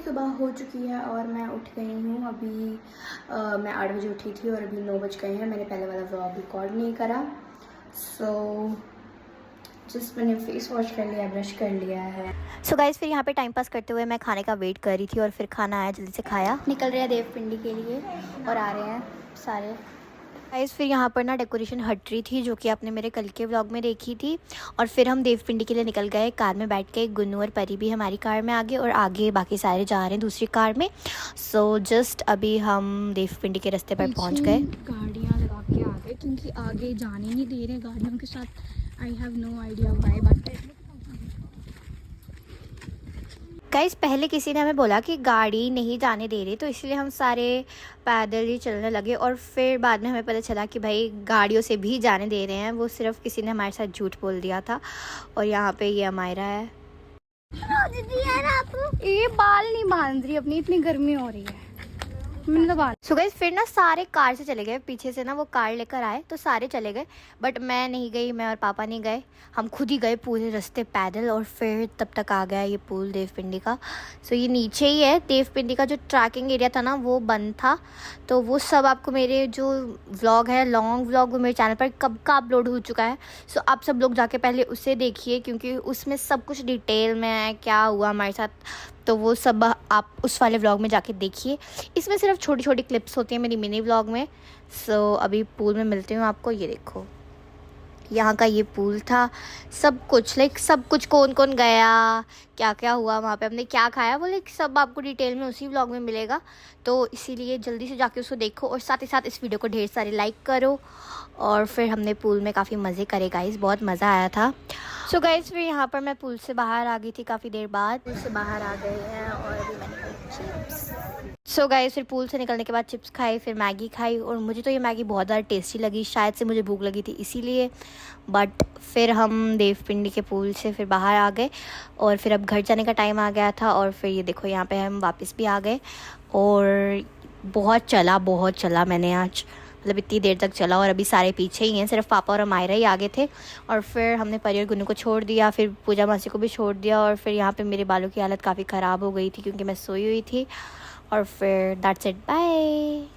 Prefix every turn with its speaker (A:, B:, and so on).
A: सुबह हो चुकी है और मैं उठ गई हूँ अभी। मैं 8 बजे उठी थी और अभी 9 बज गए हैं। मैंने पहले वाला व्लॉग रिकॉर्ड नहीं करा, सो जस्ट मैंने फेस वॉश कर लिया, ब्रश कर लिया है।
B: सो गाइस फिर यहाँ पे टाइम पास करते हुए मैं खाने का वेट कर रही थी और फिर खाना आया, जल्दी से खाया।
A: निकल रहे हैं देवपिंडी के लिए और आ रहे हैं सारे।
B: गाइस फिर यहाँ पर ना डेकोरेशन हट रही थी, जो कि आपने मेरे कल के व्लॉग में देखी थी। और फिर हम देवपिंडी के लिए निकल गए, कार में बैठ के। गुन्नू और परी भी हमारी कार में आगे और आगे बाकी सारे जा रहे हैं दूसरी कार में। सो जस्ट अभी हम देवपिंडी के रास्ते पर पहुँच गए।
A: गाड़ियाँ लगा के आ गए क्योंकि आगे जाने नहीं दे रहे गाड़ियों के साथ। I have no idea why, but
B: guys पहले किसी ने हमें बोला कि गाड़ी नहीं जाने दे रही, तो इसलिए हम सारे पैदल ही चलने लगे। और फिर बाद में हमें पता चला कि भाई गाड़ियों से भी जाने दे रहे हैं, वो सिर्फ किसी ने हमारे साथ झूठ बोल दिया था। और यहाँ पे ये अमायरा है।
A: दीदी यार आप ये बाल नहीं बांध रही अपनी, इतनी गर्मी हो रही है।
B: सो गाइस फिर ना सारे कार से चले गए, पीछे से ना वो कार लेकर आए तो सारे चले गए, बट मैं नहीं गई, मैं और पापा नहीं गए। हम खुद ही गए पूरे रास्ते पैदल और फिर तब तक आ गया ये पुल देवपिंडी का। सो ये नीचे ही है देवपिंडी का। जो ट्रैकिंग एरिया था ना वो बंद था, तो वो सब आपको मेरे जो व्लॉग है लॉन्ग व्लॉग, वो मेरे चैनल पर कब का अपलोड हो चुका है। सो आप सब लोग जाके पहले उसे देखिए, क्योंकि उसमें सब कुछ डिटेल में है क्या हुआ हमारे साथ, तो वो सब आप उस वाले व्लॉग में जाके देखिए। इसमें सिर्फ छोटी छोटी क्लिप्स होती हैं मेरी मिनी व्लॉग में। सो अभी पूल में मिलती हूँ आपको। ये देखो यहाँ का ये पूल था, सब कुछ सब कुछ, कौन कौन गया, क्या क्या हुआ वहाँ पे, हमने क्या खाया, वो सब आपको डिटेल में उसी व्लॉग में मिलेगा। तो इसीलिए जल्दी से जाके उसको देखो और साथ ही साथ इस वीडियो को ढेर सारे लाइक करो। और फिर हमने पूल में काफ़ी मज़े करे गाइस, बहुत मज़ा आया था। सो गाइस फिर यहाँ पर मैं पूल से बाहर आ गई थी काफ़ी देर बाद।
A: पूल से बाहर आ गए हैं और अभी मैंने खाई चिप्स।
B: सो गाइस फिर पूल से निकलने के बाद चिप्स खाई, फिर मैगी खाई। और मुझे तो ये मैगी बहुत ज़्यादा टेस्टी लगी, शायद से मुझे भूख लगी थी इसीलिए। बट फिर हम देवपिंडी के पूल से फिर बाहर आ गए और फिर अब घर जाने का टाइम आ गया था। और फिर ये देखो यहाँ पे हम वापस भी आ गए। और बहुत चला मैंने आज, मतलब इतनी देर तक चला। और अभी सारे पीछे ही हैं, सिर्फ पापा और अमायरा ही आगे थे। और फिर हमने परी और गुन्नू को छोड़ दिया, फिर पूजा मासी को भी छोड़ दिया। और फिर यहाँ पे मेरे बालों की हालत काफ़ी ख़राब हो गई थी क्योंकि मैं सोई हुई थी। और फिर दैट्स इट, बाय।